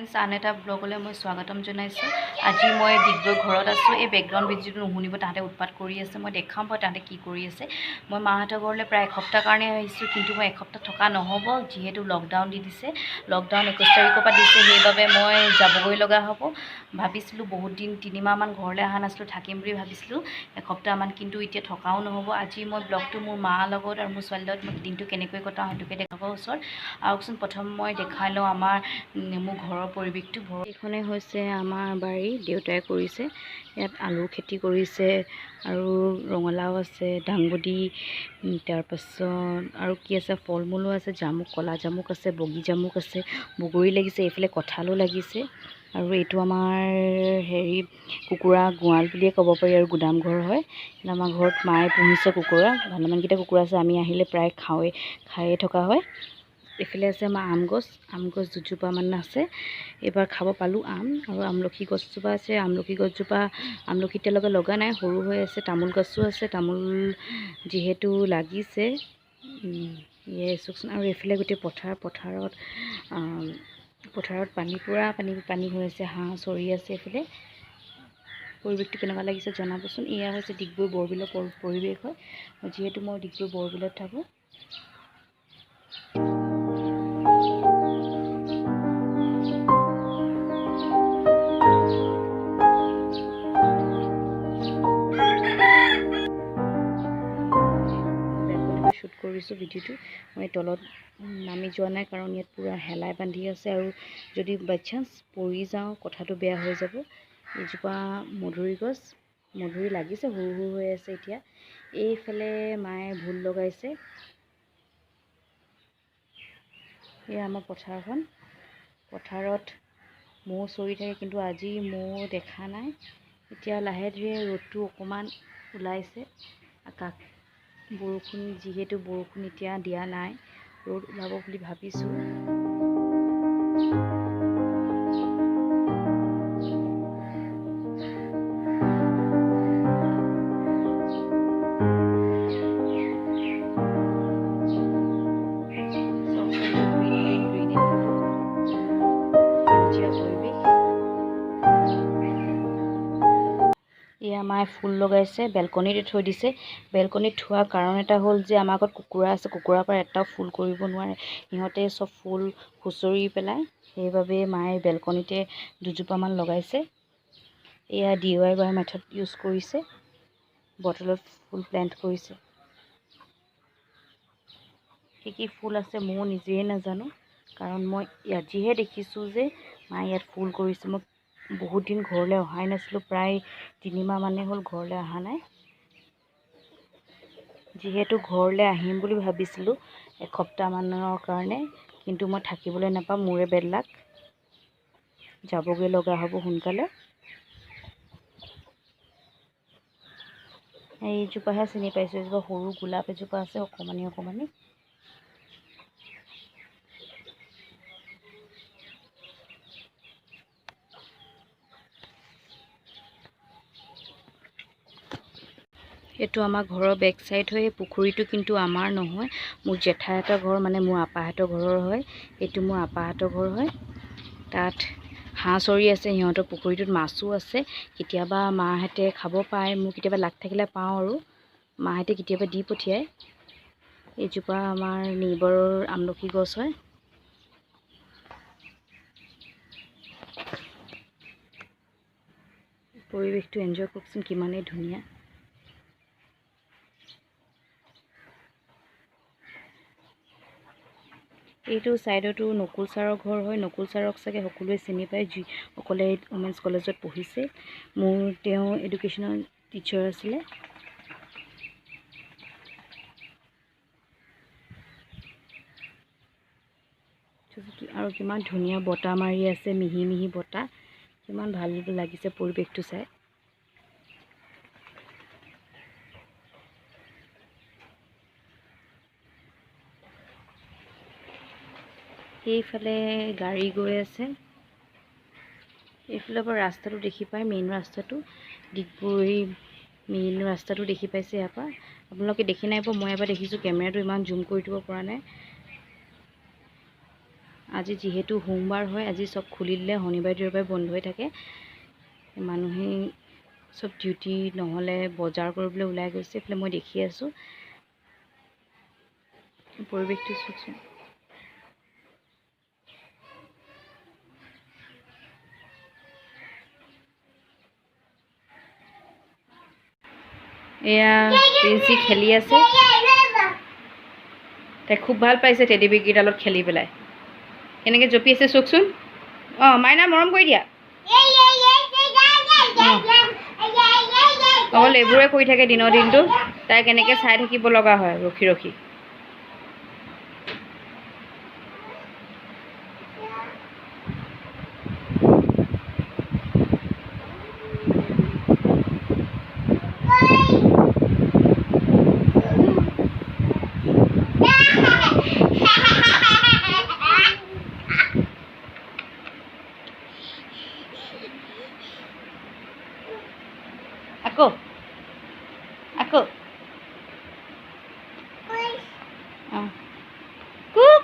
Friends, আন এটা ব্লগলৈ মই স্বাগতম জনাইছোঁ। আজি মই ডিগবৈ ঘৰত আছোঁ। এই বেকগ্ৰাউণ্ড ভিডিঅ'টো নুশুনিব, তাহাঁতে উৎপাত কৰি আছে। মই দেখাম বাৰু তাহাঁতে কি কৰি আছে। মই মাহঁতৰ ঘৰলৈ প্ৰায় এসপ্তাহ কাৰণে আহিছোঁ, কিন্তু মই এসপ্তাহ থকা নহ'ব, যিহেতু লকডাউন দি দিছে। লকডাউন 21 তাৰিখৰ পৰা দিছে, সেইবাবে মই যাবগৈ লগা হ'ব। ভাবিছিলোঁ বহুত দিন 3 মাহমান ঘৰলৈ অহা নাছিলোঁ, থাকিম বুলি ভাবিছিলোঁ এসপ্তাহমান, কিন্তু এতিয়া থকাও নহ'ব। আজি মই ব্লগটো মোৰ মাৰ লগত আৰু মোৰ ছোৱালীৰ লগত মই দিনটো কেনেকৈ কটাওঁ সেইটোকে দেখাব ওচৰত। আহকচোন প্ৰথম মই দেখাই লওঁ মোৰ ঘৰৰ পৰিৱেশটো। এইখনে হৈছে আমাৰ বাৰী, দেউতাই কৰিছে। ইয়াত আলু খেতি কৰিছে আৰু ৰঙালাও আছে, দাংবডি, তাৰপাছত আৰু কি আছে, ফল মূলো আছে, জামুক, ক'লা জামুক আছে, বগী জামুক আছে, বগৰী লাগিছে, এইফালে কঁঠালো লাগিছে। আৰু এইটো আমাৰ কুকুৰা গঁৰাল বুলিয়ে ক'ব পাৰি, আৰু গুদাম ঘৰ হয়। আমাৰ ঘৰত মায়ে পুহিছে কুকুৰা, ভালেমানকেইটা কুকুৰা আছে। আমি আহিলে প্ৰায় খায়ে থকা হয়। এইফালে আছে আমাৰ আম গছ দুজোপামান আছে। এইবাৰ খাব পালোঁ আম। আৰু আমলখি গছজোপা আছে। আমলখি গছজোপা এতিয়ালৈকে লগা নাই, সৰু হৈ আছে। তামোল গছো আছে, তামোল যিহেতু লাগিছে। চকচোন। আৰু এইফালে গোটেই পথাৰত পানী হৈ আছে, হাঁহ চৰি আছে। এইফালে পৰিৱেশটো কেনেকুৱা লাগিছে জনাবচোন। এয়া হৈছে ডিগবৈ বৰবিলৰ পৰিৱেশ হয়, যিহেতু মই ডিগবৈ বৰবিলত থাকোঁ। শ্বুট কৰিছোঁ ভিডিঅ'টো। মই তলত নামি যোৱা নাই, কাৰণ ইয়াত পূৰা হেলাই বান্ধি আছে, আৰু যদি বাই চান্স পৰি যাওঁ কথাটো বেয়া হৈ যাব। এইজোপা মধুৰি গছ, মধুৰি লাগিছে, সৰু সৰু হৈ আছে এতিয়া। এইফালে মায়ে ভোল লগাইছে। এয়া আমাৰ পথাৰত মৌ চৰি থাকে, কিন্তু আজি মৌ দেখা নাই। এতিয়া লাহে ধীৰে ৰ'দটো অকণমান ওলাইছে। যিহেতু বৰষুণ এতিয়া দিয়া নাই, ৰ'দ ওলাব বুলি ভাবিছোঁ। এয়া মায়ে ফুল লগাইছে, বেলকনিতে থৈ দিছে। বেলকনিত থোৱা কাৰণ এটা হ'ল যে আমাৰ ঘৰত কুকুৰা আছে, কুকুৰাৰ পৰা এটাও ফুল কৰিব নোৱাৰে, সিহঁতে চব ফুল খুচৰি পেলায়। সেইবাবে মায়ে বেলকনিতে দুজোপামান লগাইছে। এয়া DIY মেথড ইউজ কৰিছে, বটলত ফুল প্লেণ্ট কৰিছে। কি ফুল আছে ময়ো নিজেই নাজানো, কাৰণ মই আজিহে দেখিছোঁ যে মায়ে ইয়াত ফুল কৰিছে। মই বহুত দিন ঘৰলৈ অহাই নাছিলোঁ, প্ৰায় 3 মাহ মানেই হ'ল ঘৰলৈ অহা নাই। যিহেতু ঘৰলৈ আহিম বুলি ভাবিছিলোঁ এসপ্তাহমানৰ কাৰণে, কিন্তু মই থাকিবলৈ নাপাম, মোৰে বেড লাক, যাবগৈ লগা হ'ব সোনকালে। এইজোপাহে চিনি পাইছোঁ, এজোপা সৰু গোলাপ এজোপা আছে, অকণমানি। এইটো আমাৰ ঘৰৰ বেক চাইড হয়। পুখুৰীটো কিন্তু আমাৰ নহয়, মোৰ জেঠাইহঁতৰ ঘৰ, মানে মোৰ আপাহঁতৰ ঘৰৰ হয়। এইটো মোৰ আপাহঁতৰ ঘৰ হয়। তাত হাঁহ চৰি আছে, সিহঁতৰ পুখুৰীটোত মাছো আছে। কেতিয়াবা মাহঁতে খাব পায়, মোৰ কেতিয়াবা লাগ থাকিলে পাওঁ, আৰু মাহঁতে কেতিয়াবা দি পঠিয়ায়। এইজোপা আমাৰ নেইবাৰৰ আমলখি গছ হয়। পৰিৱেশটো এনজয় কৰকচোন, কিমানেই ধুনীয়া। এইটো ছাইডতো নকুল ছাৰৰ ঘৰ হয়। নকুল ছাৰক চাগে সকলোৱে চিনি পায়, যিসকলে উমেন্স কলেজত পঢ়িছে। তেওঁ এডুকেশ্যনৰ টিচাৰ আছিলে। আৰু কিমান ধুনীয়া বতাহ মাৰি আছে, মিহি বতাহ, কিমান ভাল লাগিছে পৰিৱেশটো চাই। সেইফালে গাড়ী গৈ আছে। এইফালৰ পৰা ৰাস্তাটো দেখি পায়, মেইন ৰাস্তাটো, ডিগবৈ মেইন ৰাস্তাটো দেখি পাইছে। ইয়াৰ পৰা আপোনালোকে দেখি নাই পোৱা, মই এবাৰ দেখিছোঁ, কেমেৰাটো ইমান জুম কৰি দিব পৰা নাই। আজি যিহেতু সোমবাৰ হয়, আজি চব খুলি দিলে, শনিবাৰ দেওবাৰে বন্ধ হৈ থাকে। মানুহে চব ডিউটি নহ'লে বজাৰ কৰিবলৈ ওলাই গৈছে। এইফালে মই দেখি আছোঁ পৰিৱেশটো চাওকচোন। এয়া প্ৰিন্সি খেলি আছে। তাই খুব ভাল পাইছে টেডি বেগকেইডালত খেলি পেলাই। কেনেকৈ জঁপি আছে চাওকচোন। অঁ মাইনা মৰম কৰি দিয়া। অকল এইবোৰে কৰি থাকে দিনৰ দিনটো। তাই কেনেকৈ চাই থাকিব লগা হয় ৰখি ৰখি। আকৌ আকৌ অঁ কুক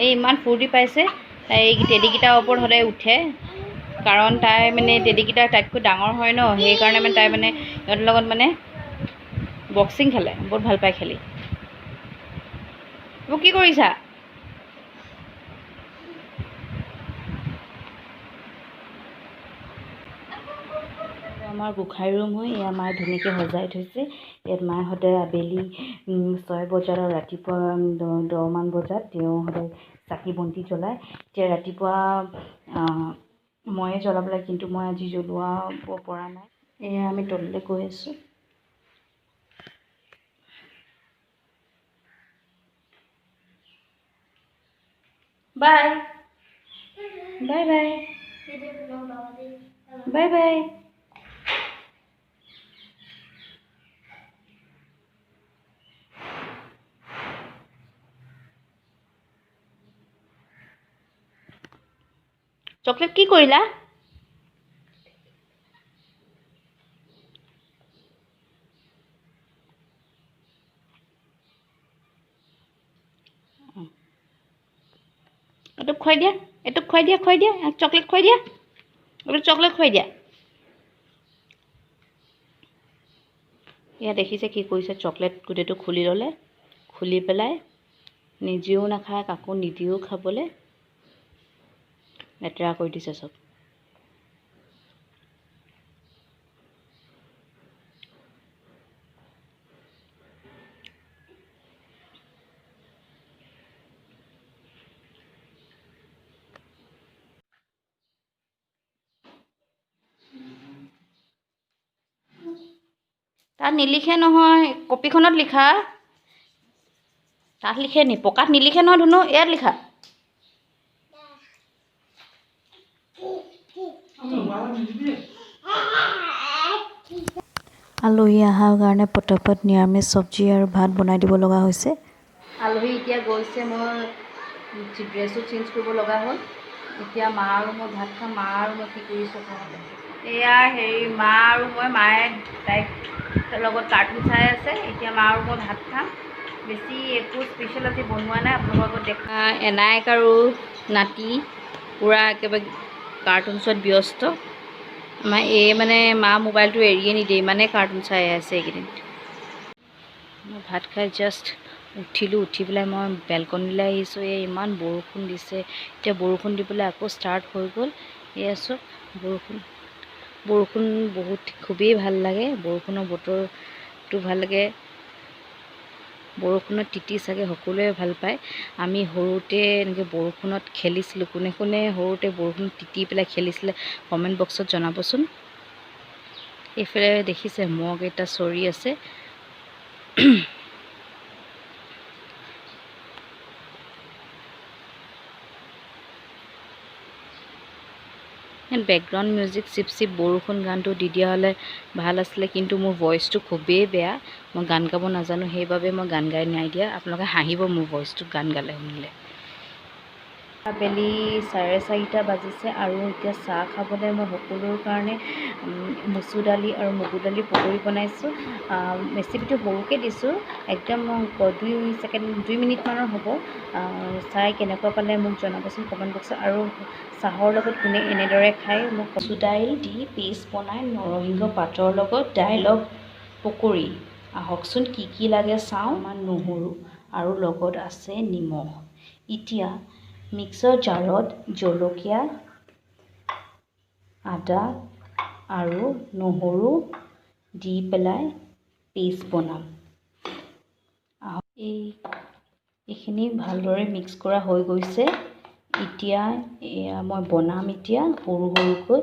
এই ইমান ফূৰ্তি পাইছে। তাই এই টেডিকেইটাৰ ওপৰত সদায় উঠে, কাৰণ তাই মানে টেডিকেইটা তাইতকৈ ডাঙৰ হয় ন, সেইকাৰণে মানে তাই মানে সিহঁতৰ লগত মানে বক্সিং খেলে, বহুত ভাল পায় খেলি। মোক কি কৰিছা? আমাৰ গোঁসাই ৰুম হয়। এয়া মায়ে ধুনীয়াকৈ সজাই থৈছে। ইয়াত মায়ে সদায় আবেলি 6 বজাত আৰু ৰাতিপুৱা 10মান বজাত তেওঁ সদায় চাকি বন্তি জ্বলায়। এতিয়া ৰাতিপুৱা ময়ে জ্বলাব লাগে, কিন্তু মই আজি জ্বলোৱাব পৰা নাই। এয়া আমি তললৈ গৈ আছোঁ। Bye bye bye bye bye. Chocolate কি কৰিলা? এইটোক খুৱাই দিয়া, এইটোক খুৱাই দিয়া, চকলেট খুৱাই দিয়া, এইটোক চকলেট খুৱাই দিয়া। এয়া দেখিছে কি কৰিছে, চকলেট গোটেইটো খুলি ল'লে, খুলি পেলাই নিজেও নাখায়, কাকো নিদিও খাবলৈ, লেতেৰা কৰি দিছে চব। তাত নিলিখে নহয়, কপিখনত লিখা। তাত লিখে নি? পকাত নিলিখে নহয় ধুনু, ইয়াত লিখা। আলহী অহাৰ কাৰণে পটাপট নিৰামিষ চব্জি আৰু ভাত বনাই দিব লগা হৈছে। আলহী এতিয়া গৈছে, মই ড্ৰেছটো চেঞ্জ কৰিব লগা হ'ল। এতিয়া মা আৰু মই ভাত খাম। মা আৰু মই কি কৰিছোঁ কওঁতে, এয়া হেৰি মা আৰু মায়ে তাইক লগত কাৰ্টুন চাই আছে। এতিয়া মা আৰু মই ভাত খাম। বেছি একো স্পেচিয়েল আজি বনোৱা নাই। আপোনালোকৰ আগত দেখা এনায়েক আৰু নাতি পূৰা একেবাৰে কাৰ্টুন চোৱাত ব্যস্ত। আমাৰ মানে মা মোবাইলটো এৰিয়ে নিদিয়ে, ইমানেই কাৰ্টুন চাই আছে এইকেইদিন। মই ভাত খাই জাষ্ট উঠিলোঁ। উঠি পেলাই মই বেলকনিলৈ আহিছোঁ। এই ইমান বৰষুণ দিছে। এতিয়া বৰষুণ দি পেলাই আকৌ ষ্টাৰ্ট হৈ গ'ল। এয়া চব বৰষুণ বহুত খুবেই ভাল লাগে। বৰষুণৰ বতৰটো ভাল লাগে। বৰষুণত তিতি চাগে সকলোৱে ভাল পায়। আমি সৰুতে এনেকৈ বৰষুণত খেলিছিলোঁ। কোনে কোনে সৰুতে বৰষুণত তিতি পেলাই খেলিছিলে কমেণ্ট বক্সত জনাবচোন। এইফালে দেখিছে মগ এটা চৰি আছে। বেকগ্ৰাউণ্ড মিউজিক চিপ চিপ বৰষুণ গানটো দি দিয়া হ'লে ভাল আছিলে, কিন্তু মোৰ ভইচটো খুবেই বেয়া। মই গান গাব নাজানো, সেইবাবে মই গান গাই নাই দিয়া। আপোনালোকে হাঁহিব মোৰ ভইচটো গান গালে শুনিলে। আবেলি 4:30 বাজিছে আৰু এতিয়া চাহ খাবলৈ মই সকলোৰ কাৰণে মচুৰ দালি আৰু মগু দালি পকৰি বনাইছোঁ। ৰেচিপিটো সৰুকৈ দিছোঁ, একদম 2 মিনিটমানৰ হ'ব। চাই কেনেকুৱা পালে মোক জনাবচোন কমেণ্ট বক্সত। আৰু চাহৰ লগত কোনে এনেদৰে খায় মোক মচুৰ দাইল দি পেষ্ট বনাই নৰসিংহ পাতৰ লগত দাইলৰ পকৰি। আহকচোন কি কি লাগে চাওঁ। আমাৰ নহৰু আৰু লগত আছে নিমখ। এতিয়া মিক্সাৰ জাৰত জলকীয়া, আদা আৰু নহৰু দি পেলাই পেষ্ট বনাম। এইখিনি ভালদৰে মিক্স কৰা হৈ গৈছে। এতিয়া মই বনাম এতিয়া সৰু সৰুকৈ।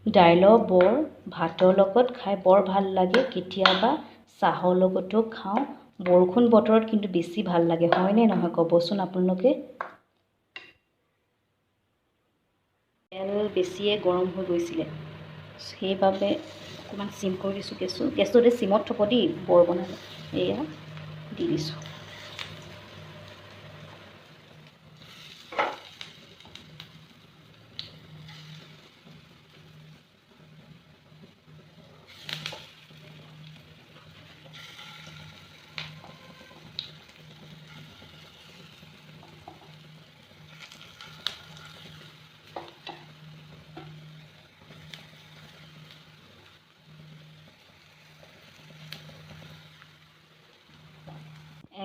দাইলৰ বৰ ভাতৰ লগত খাই বৰ ভাল লাগে, কেতিয়াবা চাহৰ লগতো খাওঁ। বৰষুণ বতৰত কিন্তু বেছি ভাল লাগে, হয়নে নহয় ক'বচোন আপোনালোকে। তেল বেছিয়ে গৰম হৈ গৈছিলে, সেইবাবে অকণমান চিম কৰি দিছোঁ গেছটো চিমত থ'ব দেই বৰ বনালে। এয়া দি দিছোঁ।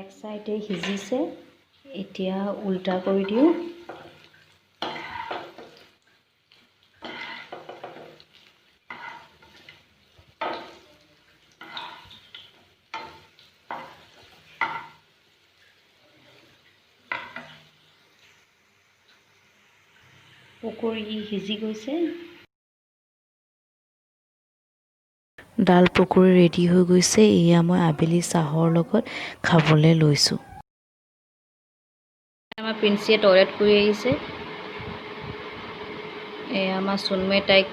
এক চাইডে সিজিছে, এতিয়া উল্টা কৰি দিওঁ। পকৰি সিজি গৈছে। ডাল পকৰি ৰেডি হৈ গৈছে। এয়া মই আবেলি চাহৰ লগত খাবলৈ লৈছোঁ। আমাৰ প্ৰিন্সিয়ে টয়লেট কৰি আহিছে। এয়া আমাৰ চুনমুৱে তাইক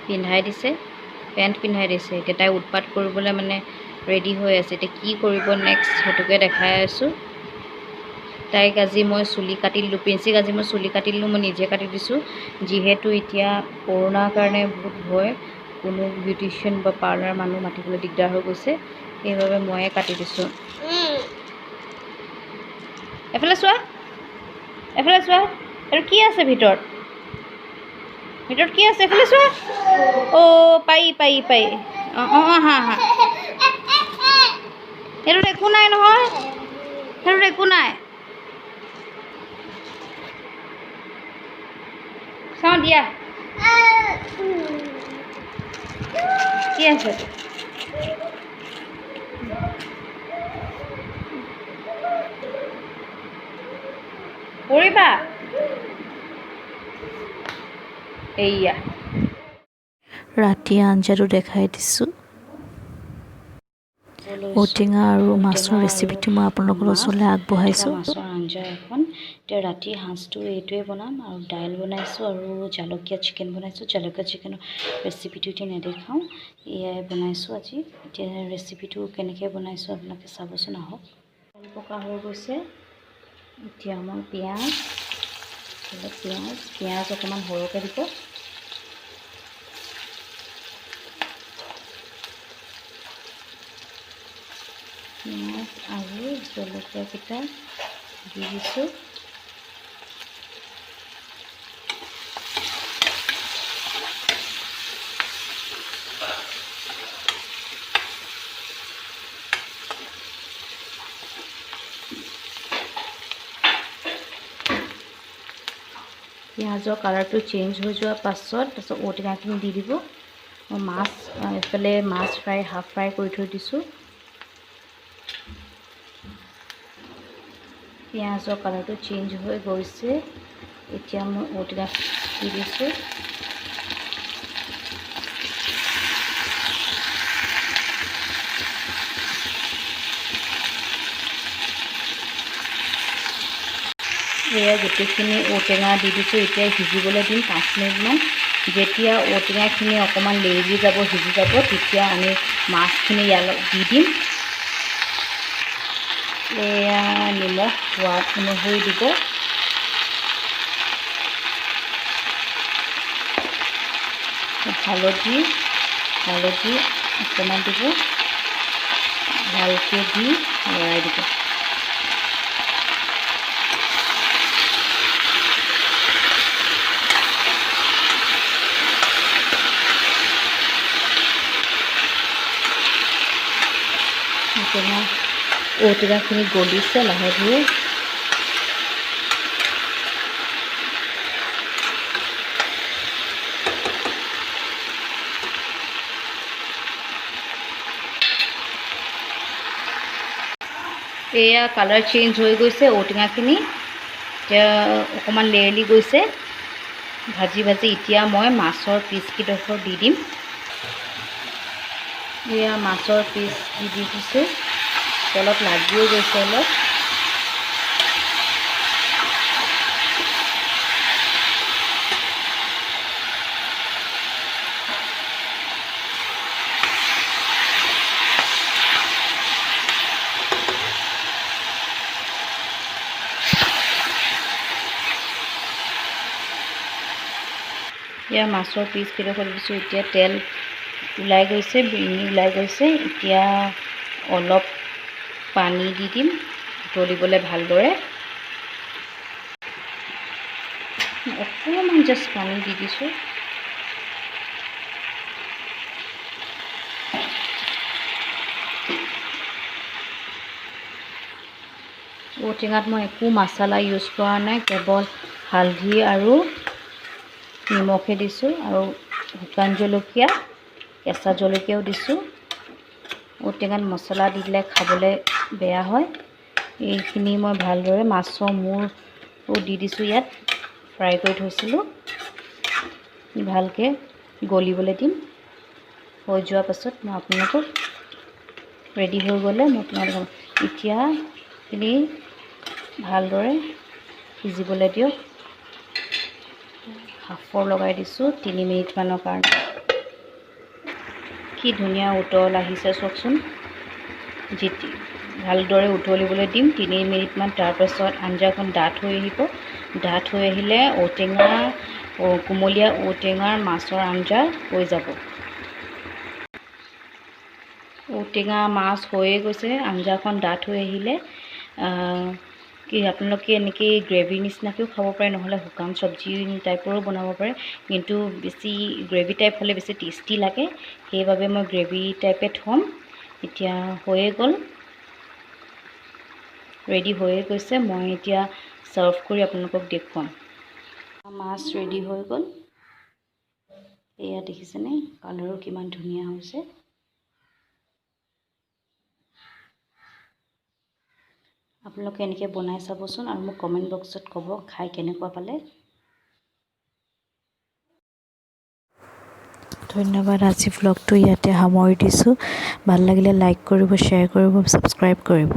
পিন্ধাই দিছে, পেণ্ট পিন্ধাই দিছে। এতিয়া তাই উৎপাত কৰিবলৈ মানে ৰেডি হৈ আছে। এতিয়া কি কৰিব নেক্সট সেইটোকে দেখাই আছোঁ। তাইক আজি মই চুলি কাটি দিলোঁ, প্ৰিন্সিক আজি মই চুলি কাটি দিলোঁ, মই নিজে কাটি দিছোঁ। যিহেতু এতিয়া কৰোণাৰ কাৰণে বহুত ভয়, কোনো বিউটিচিয়ান বা পাৰ্লাৰ মানুহ মাতিবলৈ দিগদাৰ হৈ গৈছে, সেইবাবে ময়ে কাটি দিছোঁ। এফালে চোৱা, এফালে চোৱা, আৰু কি আছে ভিতৰত কি আছে এফালে চোৱা। অ' পাৰি। হা সেইটোত একো নাই নহয়, সেইটোত একো নাই। চাওঁ দিয়া কি আছে। কৰিবা এইয়া ৰাতি আঞ্জাটো দেখাই দিছোঁ। ঔটেঙা আৰু মাছৰ ৰেচিপিটো মই আপোনালোকৰ ওচৰলৈ আগবঢ়াইছোঁ। মাছৰ আঞ্জা এখন। এতিয়া ৰাতিৰ সাঁজটো এইটোৱে বনাম, আৰু দাইল বনাইছোঁ আৰু জালুকীয়া চিকেন বনাইছোঁ। জালুকীয়া চিকেনৰ ৰেচিপিটো এতিয়া নেদেখাওঁ, এয়াই বনাইছোঁ আজি। এতিয়া ৰেচিপিটো কেনেকৈ বনাইছোঁ আপোনালোকে চাবচোন আহক। তেল পকা হৈ গৈছে। এতিয়া মই পিঁয়াজ অকণমান সৰহকৈ দিব। পিঁয়াজ আৰু জলকীয়াকেইটা দি দিছোঁ। পিঁয়াজৰ কালাৰটো চেঞ্জ হৈ যোৱাৰ পাছত ঔটেঙাখিনি দি দিব। মই মাছ এইফালে মাছ ফ্ৰাই হাফ ফ্ৰাই কৰি থৈ দিছোঁ। পিঁয়াজৰ কালাৰটো চেঞ্জ হৈ গৈছে। এতিয়া মই ঔটেঙা দি দিছোঁ। এয়া গোটেইখিনি ঔটেঙা দি দিছোঁ। এতিয়া সিজিবলৈ দিম 5 মিনিটমান। যেতিয়া ঔটেঙাখিনি অকণমান লেৰেলি যাব, সিজি যাব, তেতিয়া আমি মাছখিনি ইয়াত দি দিম। এয়া নিমখ সোৱাদ অনুসৰি দিব। হালধি অকণমান দিব, ভালকৈ দি লৰাই দিব। ঔটেঙাখিনি গলিছে লাহে ধীৰে। এয়া কালাৰ চেঞ্জ হৈ গৈছে ঔটেঙাখিনি, এতিয়া অকণমান লেৰেলি গৈছে। ভাজি এতিয়া মই মাছৰ পিচকেইডোখৰ দি দিম। এয়া মাছৰ পিচ দি দিছোঁ, অলপ লাগিও গৈছে অলপ। এতিয়া মাছৰ পিচকেইডোখৰ দিছোঁ, এতিয়া তেল ওলাই গৈছে, বিৰিঙি ওলাই গৈছে। এতিয়া অলপ পানী দি দিম উতলিবলৈ ভালদৰে। অকণমান জাষ্ট পানী দি দিছোঁ। ঔটেঙাত মই একো মছলা ইউজ কৰা নাই, কেৱল হালধি আৰু নিমখে দিছোঁ আৰু শুকান জলকীয়া, কেঁচা জলকীয়াও দিছোঁ। ঔটেঙাত মছলা দিলে খাবলৈ বেয়া হয়। এইখিনি মই ভালদৰে মাছৰ মূৰো দি দিছোঁ, ইয়াত ফ্ৰাই কৰি থৈছিলোঁ। ভালকৈ গলিবলৈ দিম। হৈ যোৱাৰ পাছত মই আপোনালোকক ৰেডি হৈ গ'লে মই আপোনালোকক এতিয়া এইখিনি ভালদৰে সিজিবলৈ দিয়ক। সাফৰ লগাই দিছোঁ 3 মিনিটমানৰ কাৰণে। কি ধুনীয়া উতল আহিছে চাওকচোন। ভালদৰে উতলিবলৈ দিম 3 মিনিটমান। তাৰপাছত আঞ্জাখন ডাঠ হৈ আহিব। ডাঠ হৈ আহিলে কুমলীয়া ঔটেঙাৰ মাছৰ আঞ্জা হৈ যাব। ঔটেঙা মাছ হৈয়ে গৈছে। আঞ্জাখন ডাঠ হৈ আহিলে আপোনালোকে এনেকৈ গ্ৰেভি নিচিনাকৈও খাব পাৰে, নহ'লে শুকান চব্জি টাইপৰো বনাব পাৰে। কিন্তু বেছি গ্ৰেভি টাইপ হ'লে বেছি টেষ্টি লাগে, সেইবাবে মই গ্ৰেভি টাইপে থ'ম। এতিয়া হৈয়ে গ'ল, ৰেডি হৈয়ে গৈছে। মই এতিয়া ছাৰ্ভ কৰি আপোনালোকক দেখুৱাম। মাছ ৰেডি হৈ গ'ল। এয়া দেখিছেনে, কালাৰো কিমান ধুনীয়া হৈছে। আপোনালোকে এনেকৈ বনাই চাবচোন আৰু মোক কমেণ্ট বক্সত ক'ব খাই কেনেকুৱা পালে। ধন্যবাদ। আজি ভ্লগটো ইয়াতে সামৰি দিছোঁ। ভাল লাগিলে লাইক কৰিব, শ্বেয়াৰ কৰিব, ছাবস্ক্ৰাইব কৰিব।